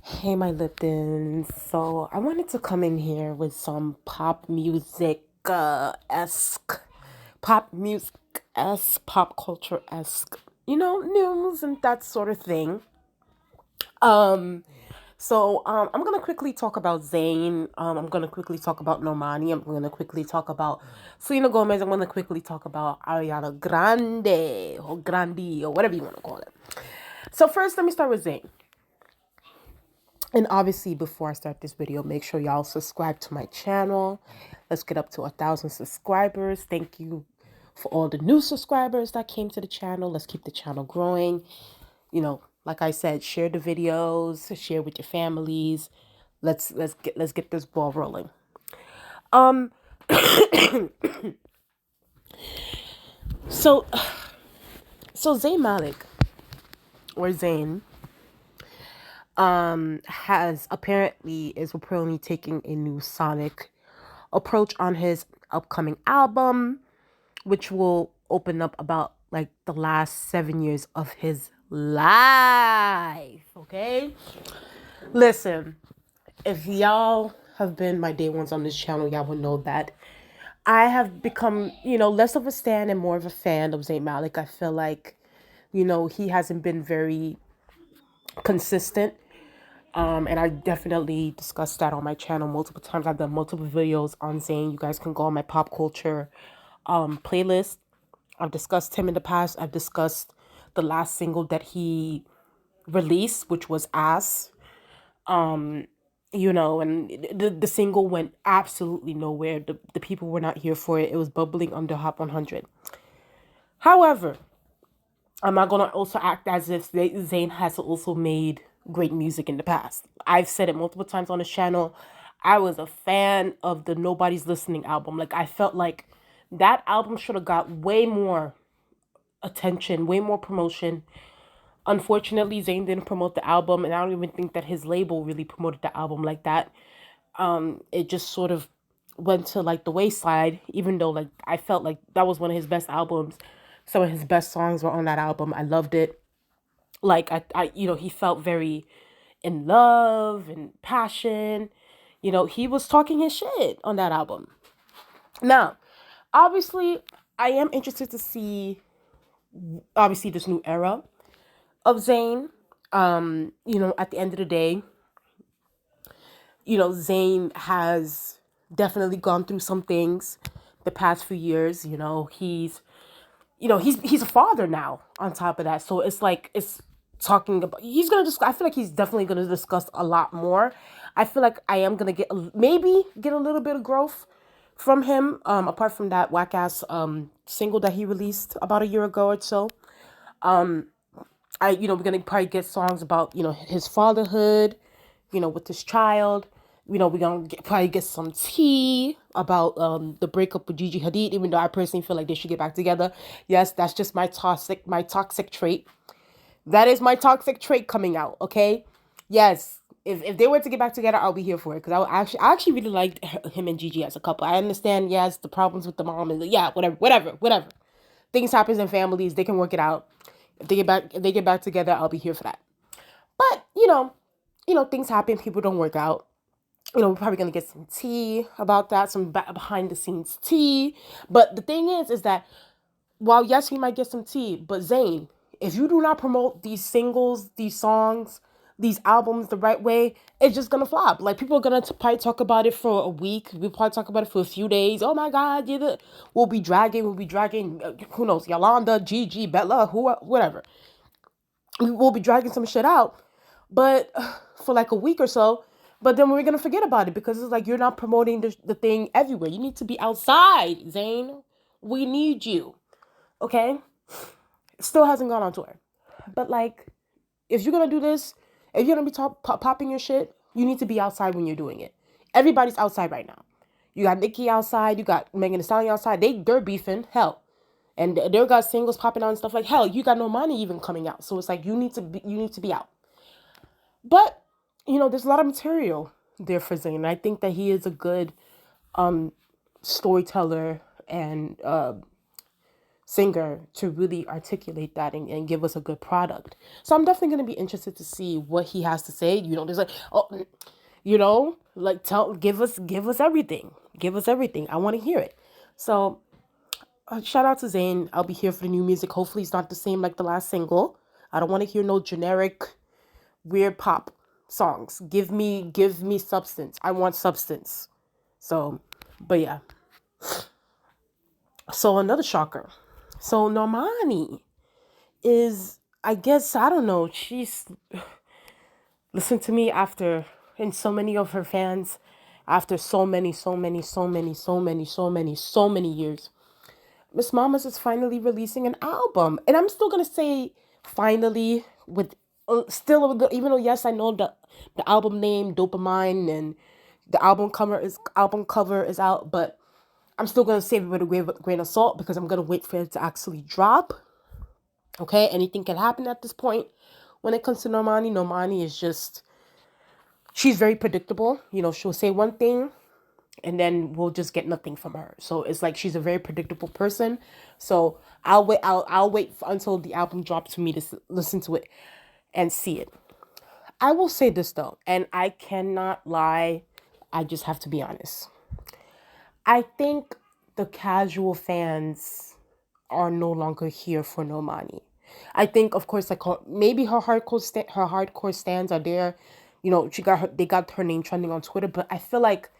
Hey, my Liptons. So I wanted to come in here with some pop music esque, pop culture esque, news and that sort of thing. Um, I'm gonna quickly talk about Zayn. I'm gonna quickly talk about Normani. I'm gonna quickly talk about Selenagomez. I'm gonna quickly talk about Ariana Grande or Grandi or whatever you want to call it. So first, let me start with Zayn. And obviously, before I start this video, make sure y'all subscribe to my channel. Let's get up to 1,000 subscribers. Thank you for all the new subscribers that came to the channel. Let's keep the channel growing. Like I said, share the videos, share with your families. Let's get this ball rolling. Um, so so Zayn Malik or Zayn has apparently is apparently taking a new sonic approach on his upcoming album, which will open up about like the last 7 years of his life. Okay, listen, if y'all have been my day ones on this channel, y'all will know that I have become, less of a stan and more of a fan of Zayn Malik. I feel like, he hasn't been very consistent. And I definitely discussed that on my channel multiple times. I've done multiple videos on Zayn. You guys can go on my pop culture playlist. I've discussed him in the past. I've discussed the last single that he released, which was Ass. And the single went absolutely nowhere. The people were not here for it. It was bubbling under Hot 100. However, I'm not gonna also act as if Zayn has also made great music in the past. I've said it multiple times on this channel. I was a fan of the Nobody's Listening album. Like I felt like that album should have got way more attention, way more promotion. Unfortunately, Zayn didn't promote the album, and I don't even think that his label really promoted the album like that. It just sort of went to like the wayside, even though like I felt like that was one of his best albums. Some of his best songs were on that album. I loved it. Like he felt very in love and passion. He was talking his shit on that album. Now, obviously, I am interested to see obviously this new era of Zayn. At the end of the day, Zayn has definitely gone through some things the past few years. He's a father now on top of that. So it's like it's talking about he's gonna just I feel like he's definitely gonna discuss a lot more. I feel like I am gonna maybe get a little bit of growth from him, apart from that whack ass single that he released about a year ago or so. We're gonna probably get songs about, his fatherhood, with his child. We're gonna probably get some tea about the breakup with Gigi Hadid, even though I personally feel like they should get back together. Yes, that's just my toxic trait. That is my toxic trait coming out, okay? Yes. If they were to get back together, I'll be here for it. Because I actually really liked him and Gigi as a couple. I understand, yes, the problems with the mom and yeah, whatever. Things happens in families, they can work it out. If they get back together, I'll be here for that. But things happen. People don't work out. We're probably gonna get some tea about that, some behind the scenes tea. But the thing is that while yes, we might get some tea, but Zayn, if you do not promote these singles, these songs, these albums the right way, it's just gonna flop. Like people are gonna probably talk about it for a week. We'll probably talk about it for a few days. Oh my God, we'll be dragging. Who knows? Yolanda, Gigi, Bella, whatever. We'll be dragging some shit out, but for like a week or so. But then we're gonna forget about it because it's like you're not promoting the thing everywhere. You need to be outside, Zayn. We need you. Okay? Still hasn't gone on tour. But like, if you're gonna do this, if you're gonna be popping your shit, you need to be outside when you're doing it. Everybody's outside right now. You got Nicki outside. You got Megan Thee Stallion outside. They're beefing. Hell, and they got singles popping out and stuff like hell. You got Normani even coming out. So it's like you need to be out. But there's a lot of material there for Zayn. I think that he is a good storyteller and singer to really articulate that and give us a good product. So I'm definitely going to be interested to see what he has to say. There's like, oh, like give us everything. Give us everything. I want to hear it. So shout out to Zayn. I'll be here for the new music. Hopefully it's not the same like the last single. I don't want to hear no generic weird pop songs. Give me substance. I want substance. So, but yeah. So another shocker. So Normani is, I guess, I don't know, she's listened to me after, and so many of her fans, after so many years. Miss Mamas is finally releasing an album. And I'm still gonna say finally with still, even though yes, I know the album name Dopamine and the album cover is out, but I'm still gonna save it with a grain of salt because I'm gonna wait for it to actually drop. Okay, anything can happen at this point. When it comes to Normani, Normani is just, she's very predictable. She'll say one thing and then we'll just get nothing from her. So it's like she's a very predictable person. So I'll wait until the album drops for me to listen to it and see it. I will say this though, and I cannot lie. I just have to be honest. I think the casual fans are no longer here for Normani. I think, of course, like maybe her hardcore stands are there. They got her name trending on Twitter, but I feel like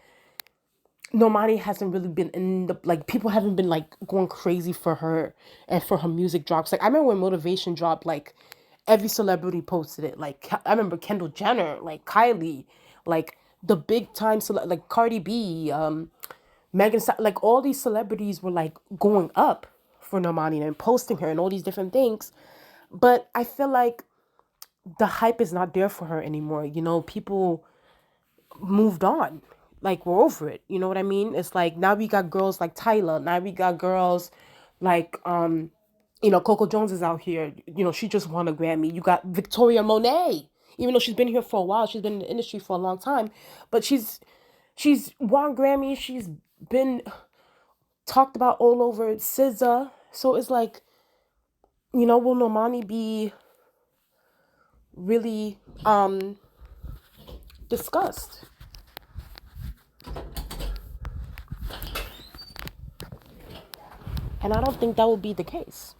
Normani hasn't really been in the, like, people haven't been like going crazy for her and for her music drops. Like I remember when Motivation dropped, like every celebrity posted it. Like I remember Kendall Jenner, like Kylie, like the big time like Cardi B, Megan, like all these celebrities were like going up for Normani and posting her and all these different things. But I feel like the hype is not there for her anymore. People moved on. Like we're over it. You know what I mean? It's like now we got girls like Tyler. Now we got girls like Coco Jones is out here. She just won a Grammy. You got Victoria Monet. Even though she's been here for a while, she's been in the industry for a long time, but she's won Grammy. She's been talked about all over SZA. So it's like, will Normani be really discussed? And I don't think that will be the case.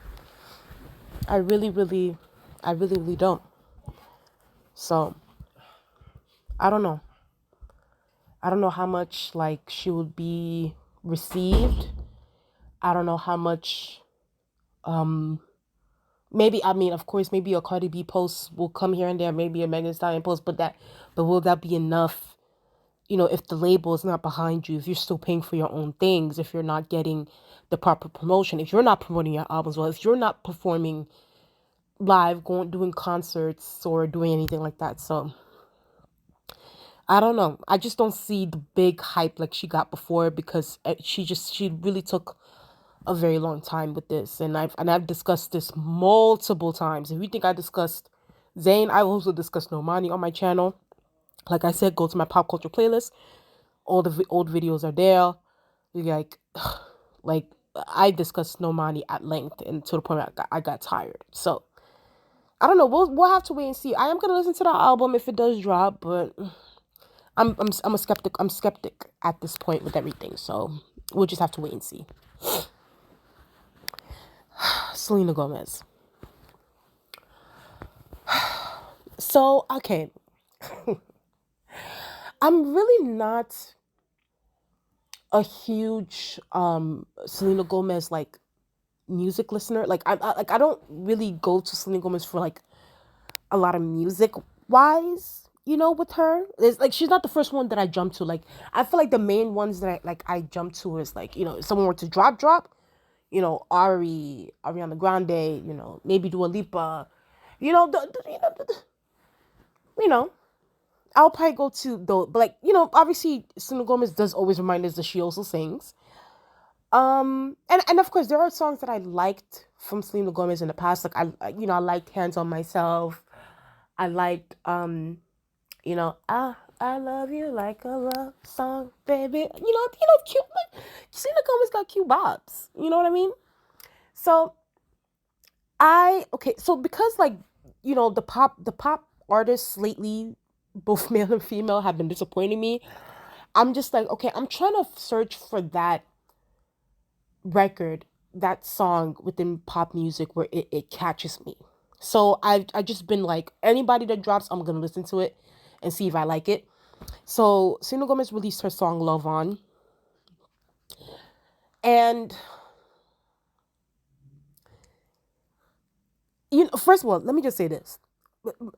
I really, really, really don't. So I don't know. I don't know how much like she would be received. I don't know how much maybe, I mean, of course, maybe a Cardi B post will come here and there, maybe a Megan Thee Stallion post, but will that be enough? If the label is not behind you, if you're still paying for your own things, if you're not getting the proper promotion, if you're not promoting your albums well, if you're not performing live, doing concerts or doing anything like that. So I don't know. I just don't see the big hype like she got before because she really took a very long time with this, and I've discussed this multiple times. If you think I discussed Zayn, I also discussed Normani on my channel. Like I said, go to my pop culture playlist. All the old videos are there. Like, like I discussed Normani at length, and to the point where I got tired. So I don't know. We'll have to wait and see. I am gonna listen to the album if it does drop, but I'm a skeptic. I'm skeptic at this point with everything. So we'll just have to wait and see. Selenagomez. So, okay. I'm really not a huge Selenagomez like music listener. Like I don't really go to Selenagomez for like a lot of music wise, with her. It's like she's not the first one that I jump to. Like I feel like the main ones that I jump to is like, if someone were to drop, Ariana Grande, maybe Dua Lipa, I'll probably go to the, but like, obviously Selena Gomez does always remind us that she also sings. And of course there are songs that I liked from Selena Gomez in the past. Like I liked Hands on Myself. I liked I love you like a love song, baby. Cute. Like, Selena Gomez got cute bobs. You know what I mean? So so because like, the pop artists lately, both male and female, have been disappointing me. I'm just like, okay, I'm trying to search for that record, that song within pop music where it catches me. So I just been like, anybody that drops, I'm gonna listen to it and see if I like it. So Selena Gomez released her song Love On. And first of all, let me just say this.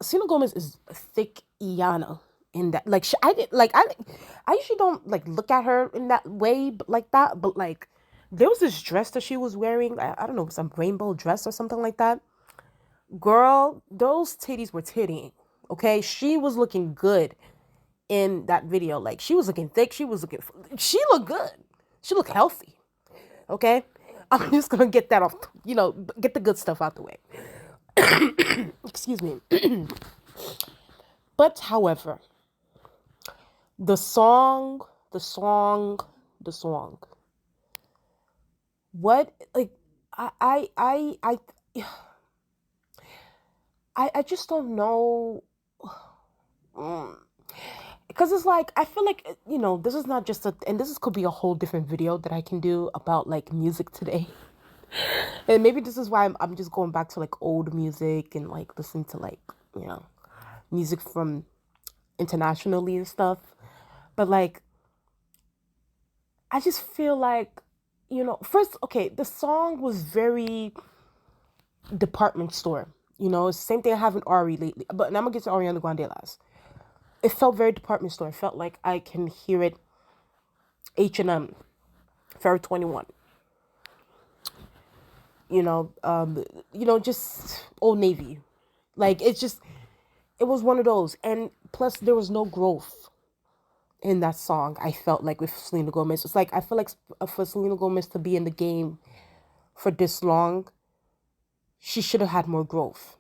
Selena Gomez is thick Iana in that. Like, I usually don't like look at her in that way, but like that. But like, there was this dress that she was wearing. I don't know, some rainbow dress or something like that. Girl, those titties were tittying. Okay, she was looking good in that video. Like, she was looking thick. She looked good. She looked healthy. Okay, I'm just gonna get that off. Get the good stuff out the way. Excuse me. But however, the song, the song, the song. What, like, I just don't know. Because it's like, I feel like, this is not just and this could be a whole different video that I can do about like music today. And maybe this is why I'm just going back to like old music and like listening to like, music from internationally and stuff. But like, I just feel like, first, okay, the song was very department store. Same thing I have in Ari lately. But I'm gonna get to Arianagrande last. It felt very department store. It felt like I can hear it. H&M, Forever 21. Just Old Navy. Like, it was one of those. And plus, there was no growth in that song. I felt like with Selena Gomez, it's like, I feel like for Selena Gomez to be in the game for this long, she should have had more growth.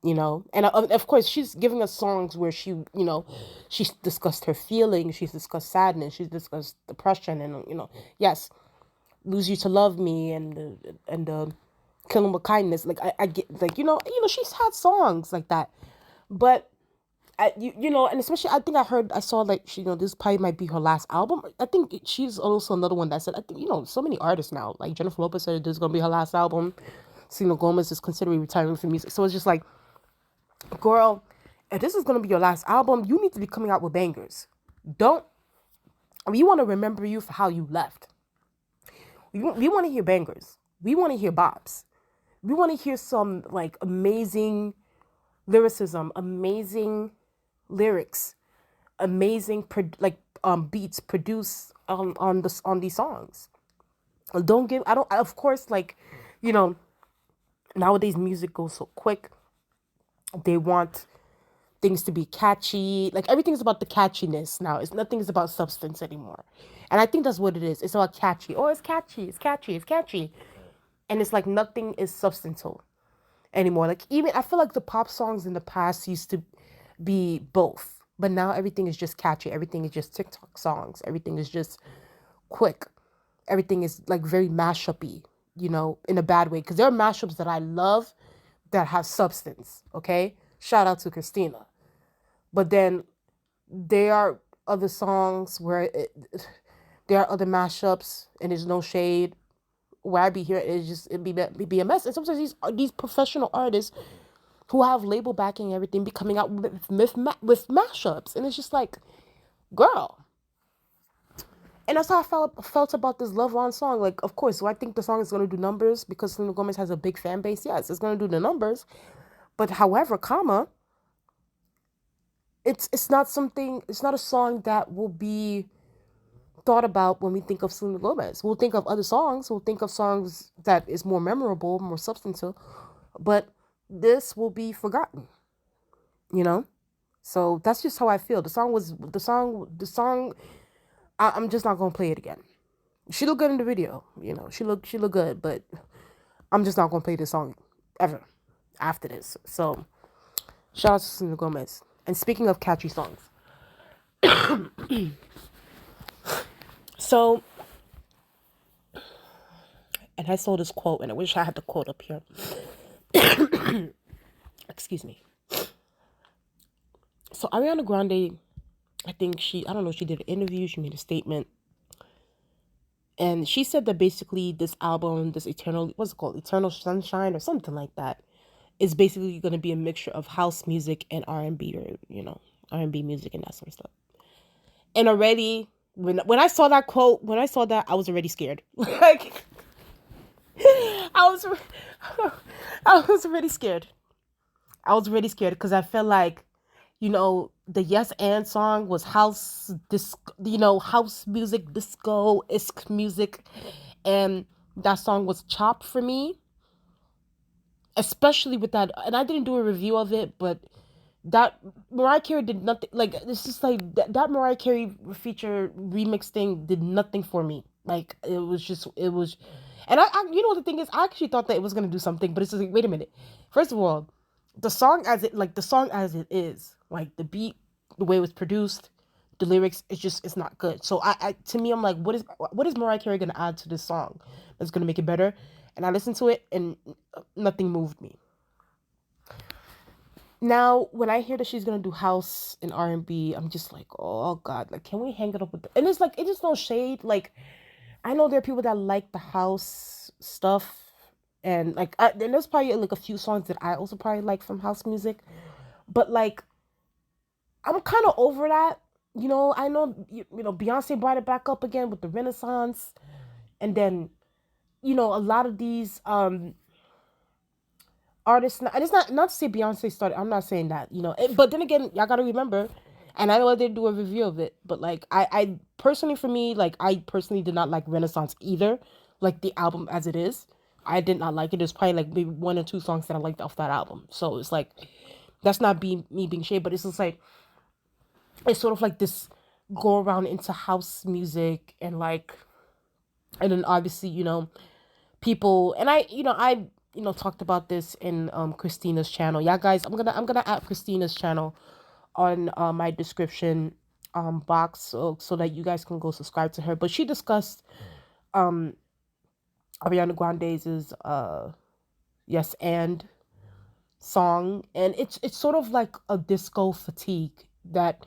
And of course, she's giving us songs where she's discussed her feelings, she's discussed sadness, she's discussed depression, and yes, Lose You to Love Me, and Kill 'Em with Kindness. Like, I get, like, she's had songs like that. But and especially, I think I saw like this probably might be her last album. I think she's also another one that said, I think, so many artists now, like Jennifer Lopez said this is gonna be her last album. Selena Gomez is considering retiring from music. So it's just like, girl, if this is gonna be your last album, you need to be coming out with bangers. Don't We want to remember you for how you left. We want to hear bangers. We want to hear bops. We want to hear some like amazing lyricism, amazing lyrics, amazing beats produced on these songs. Of course, like, nowadays music goes so quick. They want things to be catchy. Like, everything's about the catchiness now. Nothing's about substance anymore. And I think that's what it is. It's about catchy. Oh, it's catchy. It's catchy. It's catchy. And it's like nothing is substantial anymore. Like, even I feel like the pop songs in the past used to be both. But now everything is just catchy. Everything is just TikTok songs. Everything is just quick. Everything is like very mashup-y, in a bad way. Because there are mashups that I love that have substance, okay? Shout out to Christina. But then there are other songs where there are other mashups, and there's no shade. Where I be here, it'd be a mess. And sometimes these professional artists who have label backing and everything be coming out with mashups, and it's just like, girl. And that's how I felt about this Love On song. Like, of course, do I think the song is gonna do numbers because Selena Gomez has a big fan base? Yes, it's gonna do the numbers. But however, it's not a song that will be thought about when we think of Selena Gomez. We'll think of other songs. We'll think of songs that is more memorable, more substantive. But this will be forgotten, So that's just how I feel. The song. I'm just not gonna play it again. She looked good in the video, She looked good, but I'm just not gonna play this song ever after this. So shout out to Selena Gomez. And speaking of catchy songs, so and I saw this quote, and I wish I had the quote up here. Excuse me. So Ariana Grande, I think I don't know, she did an interview, she made a statement, and she said that basically this album, this Eternal, what's it called, Eternal Sunshine or something like that, is basically going to be a mixture of house music and R&B, or R&B music and that sort of stuff. And already, when I saw that quote, when I saw that, I was already scared. Like, I was, I was already scared. I was already scared because I felt like, the Yes and song was house house music, disco-esque music, and that song was chopped for me, especially with that. And I didn't do a review of it, but that Mariah Carey did nothing. Like, it's just like that Mariah Carey feature remix thing did nothing for me. Like, it was, and you know what the thing is, I actually thought that it was gonna do something, but it's just like, wait a minute. First of all, the song as it is, like the beat, the way it was produced, the lyrics, it's not good. So to me, I'm like, what is Mariah Carey gonna add to this song that's gonna make it better? And I listened to it, and nothing moved me. Now, when I hear that she's gonna do house and R&B, I'm just like, oh God, like, can we hang it up with? And it's like, it is no shade. Like, I know there are people that like the house stuff, and like, and there's probably like a few songs that I also probably like from house music, but like, I'm kind of over that. I know Beyonce brought it back up again with the Renaissance, and then a lot of these artists, and it's not to say Beyonce started, I'm not saying that, but then again, y'all gotta remember, and I know they do a review of it, but like, I personally, for me, like, I personally did not like Renaissance either, like the album as it is. I did not like it. There's probably like maybe one or two songs that I liked off that album, so it's like, that's not me being shade, but it's just like, it's sort of like this go around into house music, and like, and then obviously, people, and I talked about this in Christina's channel. Yeah, guys, I'm gonna add Christina's channel on my description box, so that you guys can go subscribe to her. But she discussed um Ariana Grande's Yes and song, and it's sort of like a disco fatigue that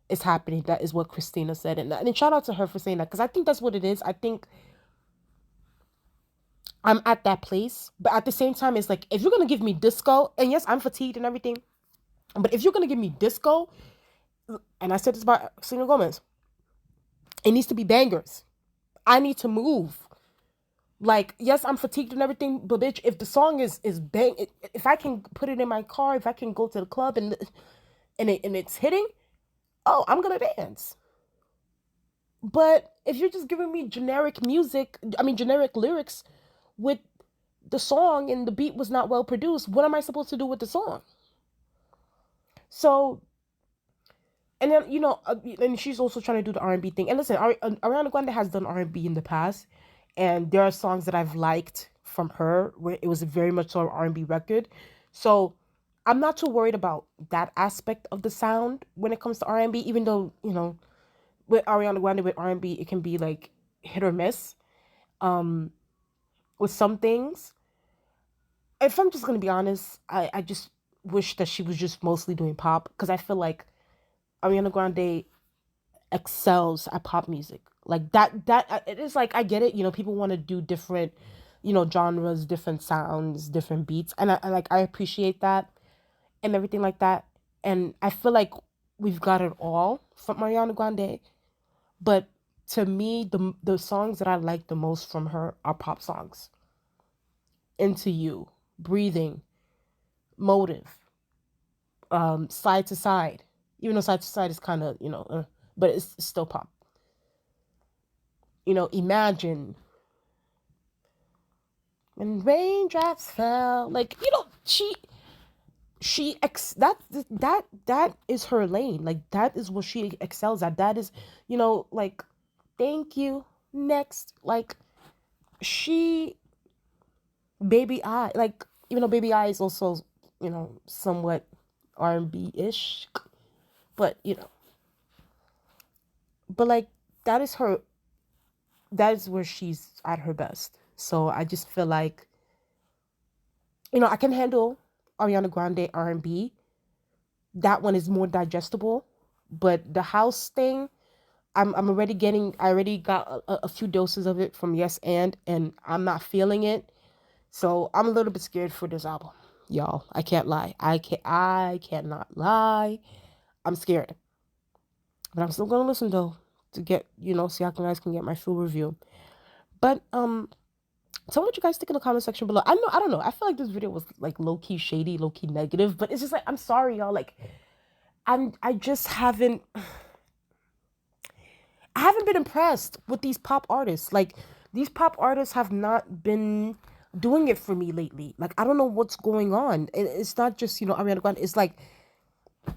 is happening. That is what Christina said, and shout out to her for saying that, because I think that's what it is. I think I'm at that place, but at the same time, it's like, if you're gonna give me disco, and yes, I'm fatigued and everything, but if you're gonna give me disco, and I said this about Selenagomez, it needs to be bangers. I need to move. Like, yes, I'm fatigued and everything, but bitch, if the song is bang, if I can put it in my car, if I can go to the club, and it's hitting, oh, I'm gonna dance. But if you're just giving me generic music, I mean generic lyrics with the song, and the beat was not well produced, what am I supposed to do with the song? So, and then and she's also trying to do the R&B thing. And listen, Ariana Grande has done R&B in the past, and there are songs that I've liked from her where it was very much so an R&B record. So I'm not too worried about that aspect of the sound when it comes to R&B, even though with Ariana Grande, with R&B, it can be like hit or miss with some things. If I'm just gonna be honest, I just wish that she was just mostly doing pop, because I feel like Ariana Grande excels at pop music. Like that it is like, I get it, people want to do different, genres, different sounds, different beats, and I appreciate that and everything like that. And I feel like we've got it all from Ariana Grande, but to me, the songs that I like the most from her are pop songs. Into You, Breathing, Motive, Side to Side. Even though Side to Side is kind of, but it's still pop. Imagine when raindrops fell. Like, that is her lane. Like, that is what she excels at. That is, like, thank you, next. Like, she, Baby I, like, even though Baby I is also, somewhat R&B-ish, but, but like, that is where she's at her best. So I just feel like, I can handle Ariana Grande R&B. That one is more digestible. But the house thing, I'm already getting. I already got a few doses of it from Yes and I'm not feeling it. So I'm a little bit scared for this album, y'all. I can't lie. I cannot lie. I'm scared, but I'm still gonna listen though to get see how you guys can get my full review. But tell me what you guys think in the comment section below. I don't know. I feel like this video was like low key shady, low key negative, but it's just like I'm sorry, y'all. Like I just haven't been impressed with these pop artists. Like these pop artists have not been doing it for me lately. Like I don't know what's going on. It's not just Ariana Grande. It's like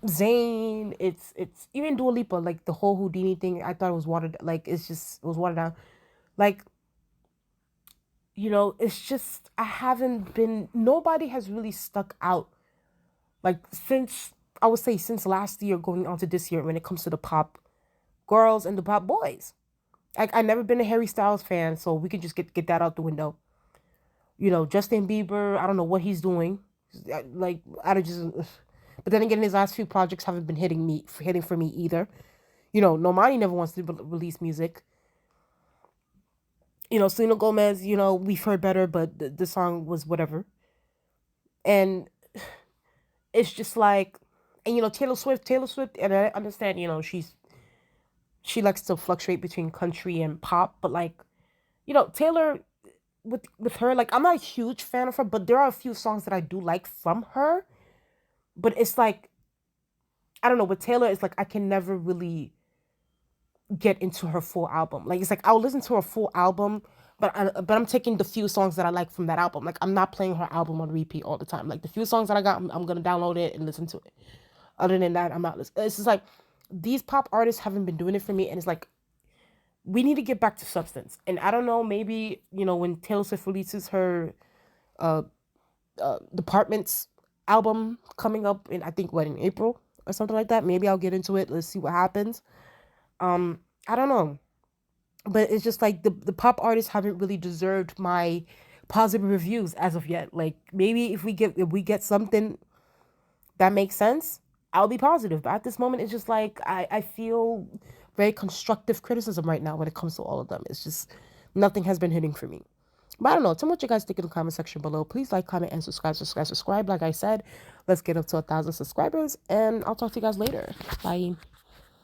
Zayn. It's even Dua Lipa. Like the whole Houdini thing. I thought it was watered. Like it was watered down. Like it's just I haven't been. Nobody has really stuck out. Like since I would say since last year going on to this year when it comes to the pop girls and the pop boys. Like I never been a Harry Styles fan, so we can just get that out the window. Justin Bieber, I don't know what he's doing. Like I don't just. But then again, his last few projects haven't been hitting for me either. Normani never wants to release music. Selenagomez, we've heard better, but the song was whatever. And it's just like, and Taylor Swift, and I understand, she likes to fluctuate between country and pop, but like, Taylor with her, like I'm not a huge fan of her, but there are a few songs that I do like from her. But it's like, I don't know, with Taylor, it's like I can never really get into her full album. Like it's like I'll listen to her full album, but I'm taking the few songs that I like from that album. Like I'm not playing her album on repeat all the time. Like the few songs that I got, I'm gonna download it and listen to it. Other than that, I'm not listening. It's just like these pop artists haven't been doing it for me, and it's like we need to get back to substance. And I don't know, maybe when Taylor Swift releases her Departments album coming up in I think in April or something like that. Maybe I'll get into it. Let's see what happens. I don't know. But it's just like the pop artists haven't really deserved my positive reviews as of yet. Like maybe if we get something that makes sense, I'll be positive. But at this moment it's just like I feel very constructive criticism right now when it comes to all of them. It's just nothing has been hitting for me. But I don't know. Tell me what you guys think in the comment section below. Please like, comment, and subscribe. Like I said, let's get up to 1,000 subscribers. And I'll talk to you guys later. Bye.